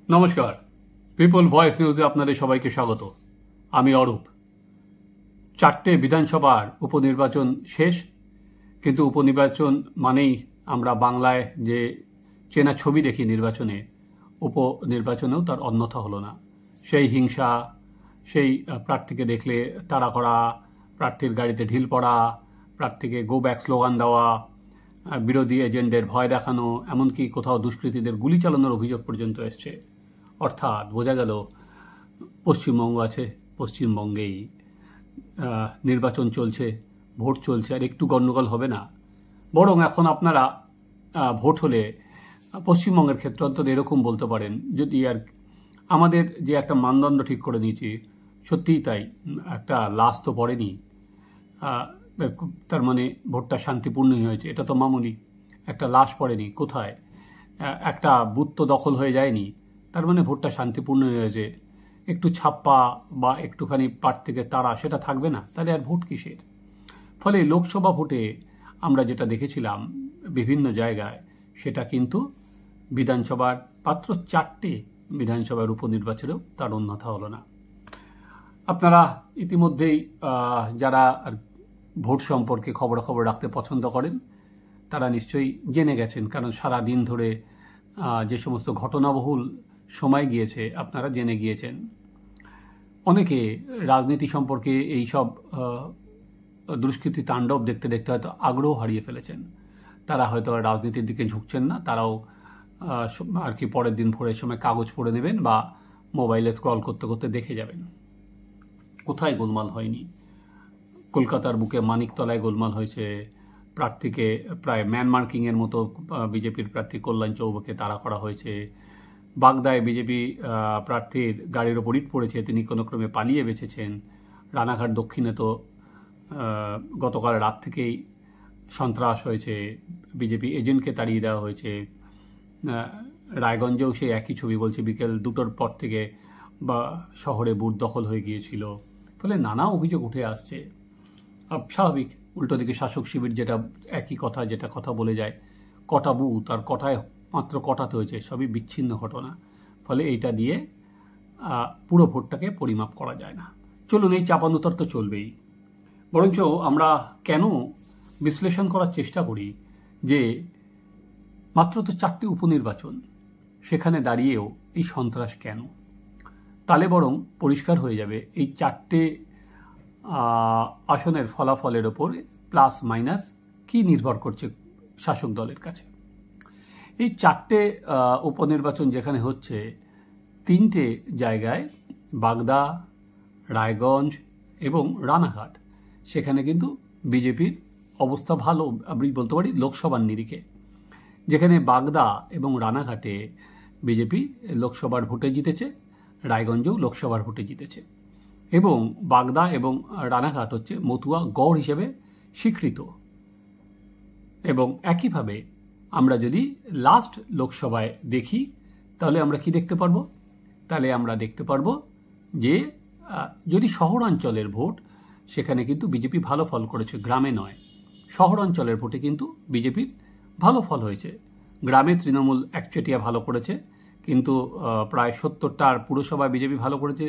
নমস্কার, people voice নিউজে আপনাদের সবাইকে স্বাগত। আমি অরূপ। 4টে বিধানসভার উপনির্বাচন শেষ, কিন্তু উপনির্বাচন মানেই আমরা বাংলায় যে চেনা ছবি দেখি নির্বাচনে, উপনির্বাচনেও তার অন্যথা হলো না। সেই হিংসা, সেই প্রার্থীকে দেখলে তাড়া করা, প্রার্থীর গাড়িতে ঢিল পড়া, প্রার্থীকে গো ব্যাক স্লোগান দেওয়া, বিরোধী এজেন্টদের ভয় দেখানো, এমনকি কোথাও দুষ্কৃতীদের গুলি চালানোর অভিযোগ পর্যন্ত এসছে। অর্থাৎ বোঝা গেল পশ্চিমবঙ্গ আছে, পশ্চিমবঙ্গেই নির্বাচন চলছে, ভোট চলছে, আর একটু গণ্ডগোল হবে না। বরং এখন আপনারা ভোট হলে পশ্চিমবঙ্গের ক্ষেত্রে অন্তত এরকম বলতে পারেন, যদি আর আমাদের যে একটা মানদণ্ড ঠিক করে নিয়েছি, সত্যিই তাই, একটা লাশ তো পড়েনি, তার মানে ভোটটা শান্তিপূর্ণই হয়েছে, এটা তো মামুলি। একটা লাশ পড়েনি, কোথায় একটা বুথ তো দখল হয়ে যায়নি, তার মানে ভোটটা শান্তিপূর্ণ হয়েছে। একটু ছাপ্পা বা একটুখানি প্রার্থীকে তাড়া সেটা থাকবে না, তাহলে আর ভোট কিসের? ফলে লোকসভা ভোটে আমরা যেটা দেখেছিলাম বিভিন্ন জায়গায়, সেটা কিন্তু বিধানসভার মাত্র 4টে বিধানসভার উপনির্বাচনেও তার অন্যথা হলো না। আপনারা ইতিমধ্যেই যারা ভোট সম্পর্কে খবরাখবর রাখতে পছন্দ করেন, তারা নিশ্চয়ই জেনে গেছেন, কারণ সারা দিন ধরে যে সমস্ত ঘটনাবহুল সময় গিয়েছে আপনারা জেনে গিয়েছেন। অনেকে রাজনীতি সম্পর্কে এই সব দুষ্কৃতি তাণ্ডব দেখতে দেখতে হয়তো আগ্রহ হারিয়ে ফেলেছেন। তারা হয়তো আর রাজনীতির দিকে ঝুঁকছেন না, তারাও আর কি পরের দিন ভোরের সময় কাগজ পড়ে নেবেন বা মোবাইলে স্ক্রল করতে করতে দেখে যাবেন কোথায় গোলমাল হয়নি। কলকাতার বুকে মানিকতলায় গোলমাল হয়েছে, প্রার্থীকে প্রায় ম্যান মার্কিংয়ের মতো বিজেপির প্রার্থী কল্যাণ চৌবকে তাড়া করা হয়েছে। বাগদায় বিজেপি প্রার্থীর গাড়ির ওপর ইট পড়েছে, তিনি কোনো ক্রমে পালিয়ে বেঁচেছেন। রানাঘাট দক্ষিণে তো গতকাল রাত থেকেই সন্ত্রাস হয়েছে, বিজেপি এজেন্টকে তাড়িয়ে দেওয়া হয়েছে। রায়গঞ্জেও সেই একই ছবি, বলছে বিকেল 2টোর পর থেকে বা শহরে বুথ দখল হয়ে গিয়েছিল। ফলে নানা অভিযোগ উঠে আসছে। স্বাভাবিক, উল্টো দিকে শাসক শিবির যেটা একই কথা, যেটা কথা বলে যায়, কটা বুথ আর কটায় মাত্র কটাতে হয়েছে, সবই বিচ্ছিন্ন ঘটনা। ফলে এইটা দিয়ে পুরো ভোটটাকে পরিমাপ করা যায় না। চলুন, এই চাপানুতর তো চলবেই, বরঞ্চ আমরা কেন বিশ্লেষণ করার চেষ্টা করি যে মাত্র তো 4টে উপনির্বাচন, সেখানে দাঁড়িয়েও এই সন্ত্রাস কেন। তাহলে বরং পরিষ্কার হয়ে যাবে এই 4টে আসনের ফলাফলের ওপর প্লাস মাইনাস কি নির্ভর করছে শাসক দলের কাছে। এই 4টে উপনির্বাচন যেখানে হচ্ছে, 3টে জায়গায় বাগদা, রায়গঞ্জ এবং রানাঘাট, সেখানে কিন্তু বিজেপির অবস্থা ভালো, আমি বলতে পারি লোকসভার নিরিখে। যেখানে বাগদা এবং রানাঘাটে বিজেপি লোকসভার ভোটে জিতেছে, রায়গঞ্জেও লোকসভার ভোটে জিতেছে, এবং বাগদা এবং রানাঘাট হচ্ছে মতুয়া গড় হিসেবে স্বীকৃত। এবং একইভাবে আমরা যদি লাস্ট লোকসভায় দেখি, তাহলে আমরা কি দেখতে পারবো? তাহলে আমরা দেখতে পারবো যে যদি শহরাঞ্চলের ভোট, সেখানে কিন্তু বিজেপি ভালো ফল করেছে, গ্রামে নয়। শহরাঞ্চলের ভোটে কিন্তু বিজেপির ভালো ফল হয়েছে। গ্রামে তৃণমূল একচেটিয়া ভালো করেছে, কিন্তু প্রায় 70টার পুরসভায় বিজেপি ভালো করেছে।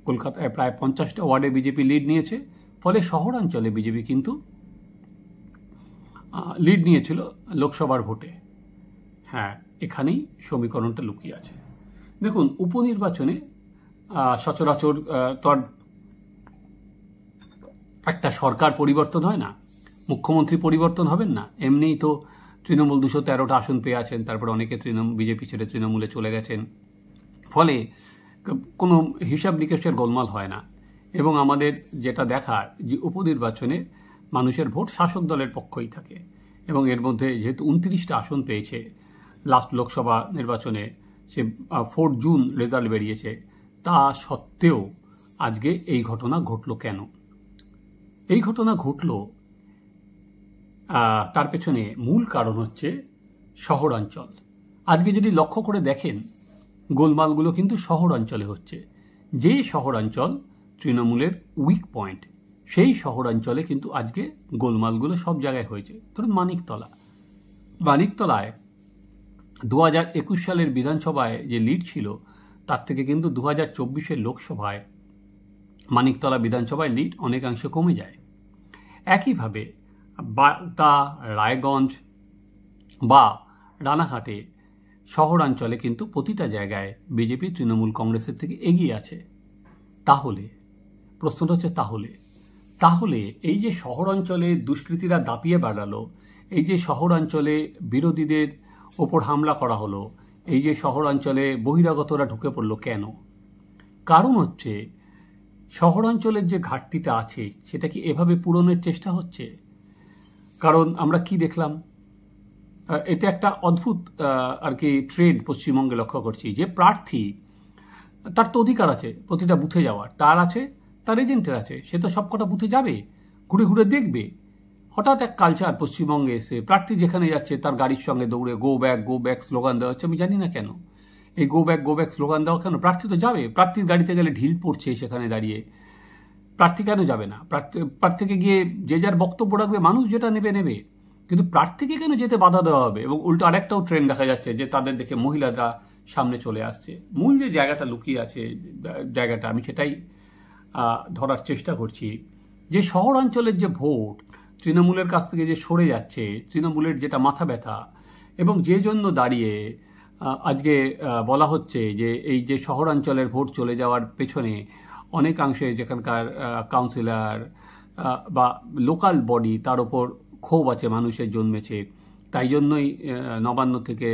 কলকাতায় প্রায় 50টা ওয়ার্ডে বিজেপি লিড নিয়েছে। ফলে শহরাঞ্চলে বিজেপি কিন্তু লিড নিয়েছিল লোকসভার ভোটে। হ্যাঁ, এখানেই সমীকরণটা লুকিয়ে আছে। দেখুন, উপনির্বাচনে সচরাচর তো একটা সরকার পরিবর্তন হয় না, মুখ্যমন্ত্রী পরিবর্তন হবেন না। এমনিই তো তৃণমূল 213টা আসন পেয়ে আছেন, তারপর অনেকে বিজেপি ছেড়ে তৃণমূলে চলে গেছেন। ফলে কোনো হিসাব নিকেশের গোলমাল হয় না। এবং আমাদের যেটা দেখার, যে উপনির্বাচনে মানুষের ভোট শাসক দলের পক্ষই থাকে। এবং এর মধ্যে যেহেতু 29টা আসন পেয়েছে লাস্ট লোকসভা নির্বাচনে, সে 4 জুন রেজাল্ট বেরিয়েছে, তা সত্ত্বেও আজকে এই ঘটনা ঘটল কেন? এই ঘটনা ঘটল, তার পেছনে মূল কারণ হচ্ছে শহরাঞ্চল। আজকে যদি লক্ষ্য করে দেখেন, গোলমালগুলো কিন্তু শহরাঞ্চলে হচ্ছে। যে শহরাঞ্চল তৃণমূলের উইক পয়েন্ট, সেই শহরাঞ্চলে কিন্তু আজকে গোলমালগুলো সব জায়গায় হয়েছে। ধরুন মানিকতলায় 2021 সালের বিধানসভায় যে লিড ছিল তার থেকে কিন্তু 2024-এর লোকসভায় মানিকতলা বিধানসভায় লিড অনেকাংশে কমে যায়। একইভাবে বাগদা, রায়গঞ্জ বা রানাঘাটে শহরাঞ্চলে কিন্তু প্রতিটা জায়গায় বিজেপি তৃণমূল কংগ্রেসের থেকে এগিয়ে আছে। তাহলে প্রশ্নটা হচ্ছে তাহলে এই যে শহরাঞ্চলে দুষ্কৃতীরা দাপিয়ে বেড়ালো, এই যে শহরাঞ্চলে বিরোধীদের ওপর হামলা করা হলো, এই যে শহরাঞ্চলে বহিরাগতরা ঢুকে পড়লো কেন? কারণ হচ্ছে শহরাঞ্চলের যে ঘাটতিটা আছে সেটা কি এভাবে পূরণের চেষ্টা হচ্ছে? কারণ আমরা কি দেখলাম, এটা একটা অদ্ভুত আর কি ট্রেন্ড পশ্চিমবঙ্গে লক্ষ্য করছি যে প্রার্থী তার তো অধিকার আছে প্রতিটা বুথে যাওয়ার, তার আছে, তার এজেন্টের আছে, সে তো সবকটা বুথে যাবে, ঘুরে ঘুরে দেখবে। হঠাৎ এক কালচার পশ্চিমবঙ্গে এসে প্রার্থী যেখানে যাচ্ছে তার গাড়ির সঙ্গে দৌড়ে গো ব্যাক স্লোগান দেওয়া হচ্ছে। আমি জানি না কেন এই গো ব্যাক স্লোগান দেওয়া কেন? প্রার্থী তো যাবে, প্রার্থীর গাড়িতে গেলে ঢিল পড়ছে সেখানে দাঁড়িয়ে, প্রার্থী কেন যাবে না? প্রার্থীকে গিয়ে যে যার বক্তব্য রাখবে, মানুষ যেটা নেবে, কিন্তু প্রার্থীকে কেন যেতে বাধা দেওয়া হবে? এবং উল্টো আরেকটাও ট্রেন্ড দেখা যাচ্ছে যে তাদের দেখে মহিলারা সামনে চলে আসছে। মূল যে জায়গাটা লুকিয়ে আছে, জায়গাটা আমি সেটাই ধরার চেষ্টা করছি, যে শহরাঞ্চলের যে ভোট তৃণমূলের কাছ থেকে যে সরে যাচ্ছে, তৃণমূলের যেটা মাথা ব্যথা, এবং যে জন্য দাঁড়িয়ে আজকে বলা হচ্ছে যে এই যে শহরাঞ্চলের ভোট চলে যাওয়ার পেছনে অনেকাংশে যেখানকার কাউন্সিলর বা লোকাল বডি তার ওপর ক্ষোভ আছে, মানুষের জন্মেছে। তাই জন্যই নবান্ন থেকে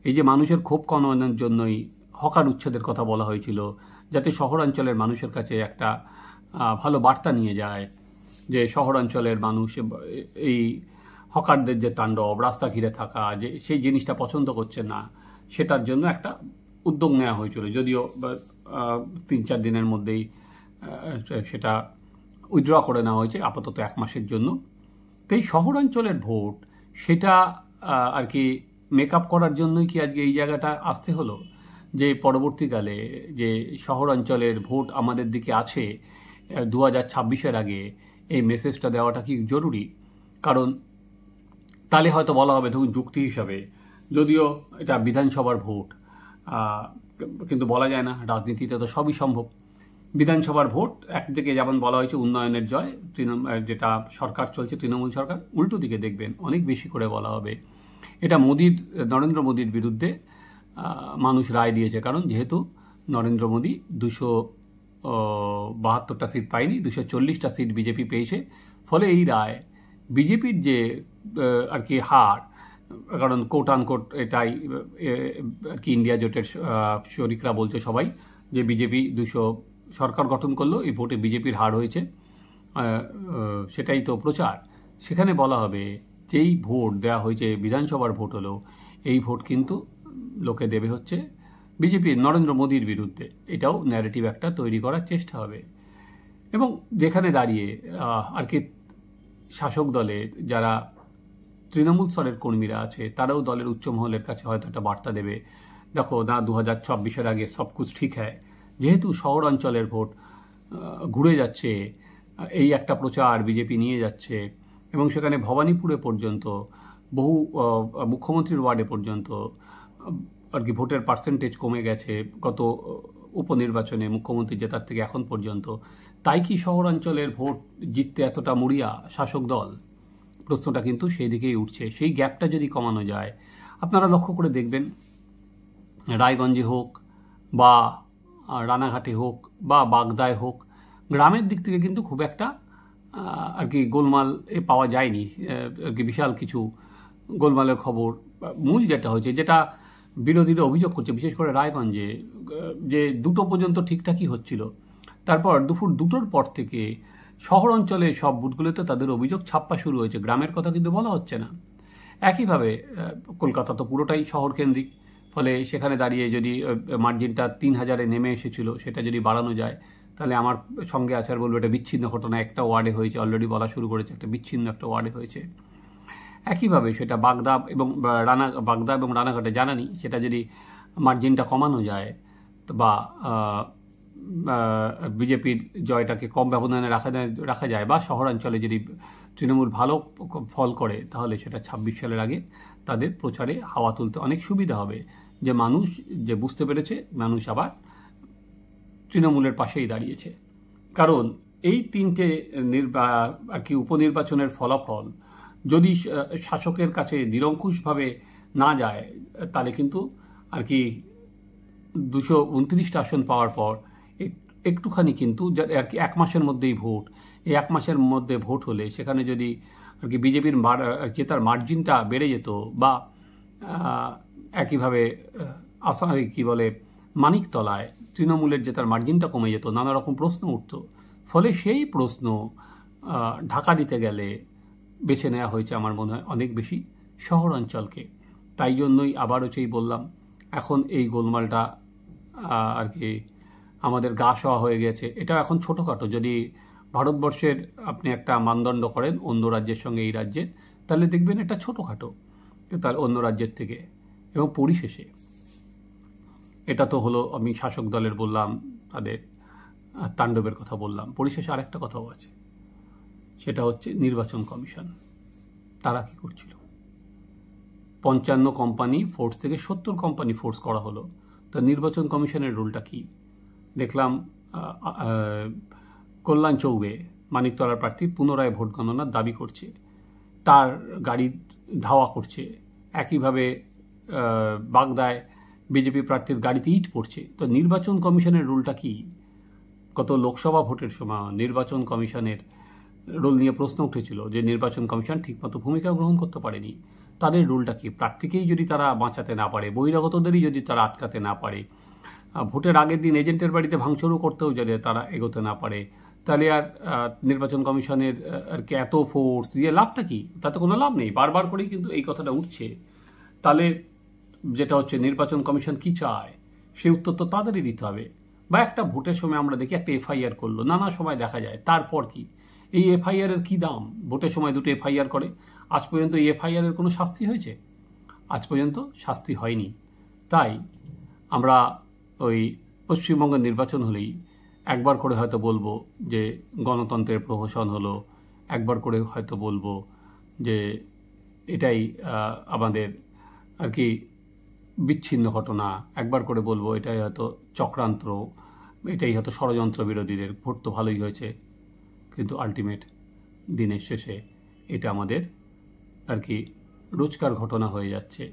এই যে মানুষের ক্ষোভ কমানোর জন্যই হকার উচ্ছেদের কথা বলা হয়েছিল, যাতে শহরাঞ্চলের মানুষের কাছে একটা ভালো বার্তা নিয়ে যায় যে শহরাঞ্চলের মানুষ এই হকারদের যে তাণ্ডব, রাস্তা ঘিরে থাকা, যে সেই জিনিসটা পছন্দ করছে না, সেটার জন্য একটা উদ্যোগ নেওয়া হয়েছিল। যদিও 3-4 দিনের মধ্যেই সেটা উইথড্র করে নেওয়া হয়েছে, আপাতত 1 মাসের জন্য। তো এই শহরাঞ্চলের ভোট সেটা আর কি মেকআপ করার জন্যই কি আজকে এই জায়গাটা আসতে হলো, যে পরবর্তীকালে যে শহরাঞ্চলের ভোট আমাদের দিকে আছে 2026-এর আগে, এই মেসেজটা দেওয়াটা কি জরুরি? কারণ তাহলে হয়তো বলা হবে, ধরুন যুক্তি হিসাবে, যদিও এটা বিধানসভার ভোট, কিন্তু বলা যায় না, রাজনীতিতে তো সবই সম্ভব। বিধানসভার ভোট একদিকে যেমন বলা হয়েছে উন্নয়নের জয়, যেটা সরকার চলছে তৃণমূল সরকার, উল্টো দিকে দেখবেন অনেক বেশি করে বলা হবে এটা নরেন্দ্র মোদীর বিরুদ্ধে মানুষ রায় দিয়েছে। কারণ যেহেতু নরেন্দ্র মোদী 272টা সিট পায়নি, 240টা সিট বিজেপি পেয়েছে, ফলে এই রায় বিজেপির যে আর কি হার, কারণ কোট আনকোট এটাই আর কি ইন্ডিয়া জোটের শরিকরা বলছে সবাই, যে বিজেপি 200 সরকার গঠন করলো, এই ভোটে বিজেপির হার হয়েছে, সেটাই তো প্রচার। সেখানে বলা হবে যেই ভোট দেওয়া হয়েছে, বিধানসভার ভোট হলো, এই ভোট কিন্তু লোকে দেবে হচ্ছে বিজেপির, নরেন্দ্র মোদীর বিরুদ্ধে। এটাও ন্যারেটিভ একটা তৈরি করার চেষ্টা হবে। এবং যেখানে দাঁড়িয়ে আর কি শাসক দলের যারা তৃণমূল স্তরের কর্মীরা আছে, তারাও দলের উচ্চমহলের কাছে হয়তো একটা বার্তা দেবে, দেখো না, 2026-এর আগে সব কুছ ঠিক হ্যায়। যেহেতু শহরাঞ্চলের ভোট ঘুরে যাচ্ছে, এই একটা প্রচার বিজেপি নিয়ে যাচ্ছে, এবং সেখানে ভবানীপুরে পর্যন্ত, বহু মুখ্যমন্ত্রীর ওয়ার্ডে পর্যন্ত আর কি ভোটের পার্সেন্টেজ কমে গেছে গত উপনির্বাচনে মুখ্যমন্ত্রী জেতার থেকে এখন পর্যন্ত। তাই কি শহরাঞ্চলের ভোট জিততে এতটা মরিয়া শাসক দল? প্রশ্নটা কিন্তু সেই দিকেই উঠছে। সেই গ্যাপটা যদি কমানো যায়, আপনারা লক্ষ্য করে দেখবেন, রায়গঞ্জে হোক বা রানাঘাটে হোক বা বাগদায় হোক, গ্রামের দিক থেকে কিন্তু খুব একটা আর কি গোলমাল পাওয়া যায়নি, আর কি বিশাল কিছু গোলমালের খবর। মূল যেটা হয়েছে, যেটা বিরোধীরা অভিযোগ করছে, বিশেষ করে রায়গঞ্জে, যে 2টো পর্যন্ত ঠিকঠাকই হচ্ছিল, তারপর দুপুর 2টোর পর থেকে শহর অঞ্চলে সব বুথগুলোতে তাদের অভিযোগ ছাপ্পা শুরু হয়েছে, গ্রামের কথা কিন্তু বলা হচ্ছে না। একইভাবে কলকাতা তো পুরোটাই শহর কেন্দ্রিক, ফলে সেখানে দাঁড়িয়ে যদি মার্জিনটা 3000-এ নেমে এসেছিল, সেটা যদি বাড়ানো যায়, তাহলে আমার সঙ্গে আছে আর বলবো এটা বিচ্ছিন্ন ঘটনা, একটা ওয়ার্ডে হয়েছে, অলরেডি বলা শুরু করেছে, একটা বিচ্ছিন্ন একটা ওয়ার্ডে হয়েছে। একইভাবে সেটা বাগদা এবং রানাঘাটে জানা নেই, সেটা যদি মার্জিনটা কমানো যায় বা বিজেপির জয়টাকে কম ব্যবধানে রাখা যায়, বা শহরাঞ্চলে যদি তৃণমূল ভালো ফল করে তাহলে সেটা ২৬ সালের আগে তাদের প্রচারে হাওয়া তুলতে অনেক সুবিধা হবে, যে মানুষ যে বুঝতে পেরেছে মানুষ আবার তৃণমূলের পাশেই দাঁড়িয়েছে। কারণ এই তিনটে আর কি উপনির্বাচনের ফলাফল যদি শাসকের কাছে নিরঙ্কুশভাবে না যায়, তাহলে কিন্তু আর কি 229টা আসন পাওয়ার পর একটুখানি কিন্তু আর কি 1 মাসের মধ্যেই ভোট, এই 1 মাসের মধ্যে ভোট হলে সেখানে যদি আর কি বিজেপির জেতার মার্জিনটা বেড়ে যেত, বা একইভাবে কি বলে মানিকতলায় তৃণমূলের জেতার মার্জিনটা কমে যেত, নানা রকম প্রশ্ন উঠত। ফলে সেই প্রশ্ন ঢাকা দিতে গেলে বেছে নেওয়া হয়েছে আমার মনে হয় অনেক বেশি শহরাঞ্চলকে। তাই জন্যই আবারও সেই বললাম, এখন এই গোলমালটা আর কি আমাদের গা সওয়া হয়ে গেছে। এটা এখন ছোটোখাটো, যদি ভারতবর্ষের আপনি একটা মানদণ্ড করেন অন্য রাজ্যের সঙ্গে এই রাজ্যের, তাহলে দেখবেন এটা ছোটোখাটো তার অন্য রাজ্যের থেকে। এবং পরিশেষে এটা তো হলো আমি শাসক দলের বললাম, তাদের তাণ্ডবের কথা বললাম। পরিশেষে আরেকটা কথাও আছে, সেটা হচ্ছে নির্বাচন কমিশন। তারা কি করছিল? 55 কোম্পানি ফোর্স থেকে 70 কোম্পানি ফোর্স করা হলো। তো নির্বাচন কমিশনের রোলটা কি? দেখলাম কল্যাণ চৌবে মানিকতলার প্রার্থী পুনরায় ভোট গণনার দাবি করছে, তার গাড়ি ধাওয়া করছে। একইভাবে বাগদায় বিজেপি প্রার্থীর গাড়িতে ইট পড়ছে। তো নির্বাচন কমিশনের রোলটা কি? গত লোকসভা ভোটের সময় নির্বাচন কমিশনের রোল নিয়ে প্রশ্ন উঠেছিল যে নির্বাচন কমিশন ঠিকমতো ভূমিকা গ্রহণ করতে পারেনি। তাদের রোলটা কি? প্রার্থীকেই যদি তারা বাঁচাতে না পারে, বহিরাগতদেরই যদি তারা আটকাতে না পারে, ভোটের আগের দিন এজেন্টের বাড়িতে ভাঙচুরও করতেও যদি তারা এগোতে না পারে, তাহলে আর নির্বাচন কমিশনের আর কি এত ফোর্স দিয়ে লাভটা কি? তাতে কোনো লাভ নেই। বারবার করেই কিন্তু এই কথাটা উঠছে। তাহলে যেটা হচ্ছে নির্বাচন কমিশন কি চায়, সেই উত্তর তো তাদেরই দিতে হবে। বা একটা ভোটের সময় আমরা দেখি একটা এফআইআর করলো, নানা সময় দেখা যায়, তারপর কি এই এফআইআরের কী দাম? ভোটের সময় দুটো এফআইআর করে, আজ পর্যন্ত এই এফআইআরের কোনো শাস্তি হয়েছে? আজ পর্যন্ত শাস্তি হয়নি। তাই আমরা ওই পশ্চিমবঙ্গের নির্বাচন হলেই একবার করে হয়তো বলবো যে গণতন্ত্রের প্রহসন হলো, একবার করে হয়তো বলবো যে এটাই আমাদের আর কি বিচ্ছিন্ন ঘটনা, একবার করে বলবো এটাই হয়তো চক্রান্ত, এটাই হয়তো ষড়যন্ত্র বিরোধীদের। ভোট তো ভালোই হয়েছে, কিন্তু আলটিমেট দিনের শেষে এটা আমাদের আর কি রোজকার ঘটনা হয়ে যাচ্ছে।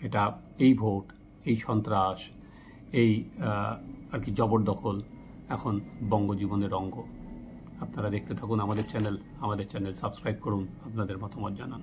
এটা এই ভোট, এই সন্ত্রাস, এই আর কি জবরদখল এখন বঙ্গজীবনের অঙ্গ। আপনারা দেখতে থাকুন আমাদের চ্যানেল সাবস্ক্রাইব করুন, আপনাদের মতামত জানান।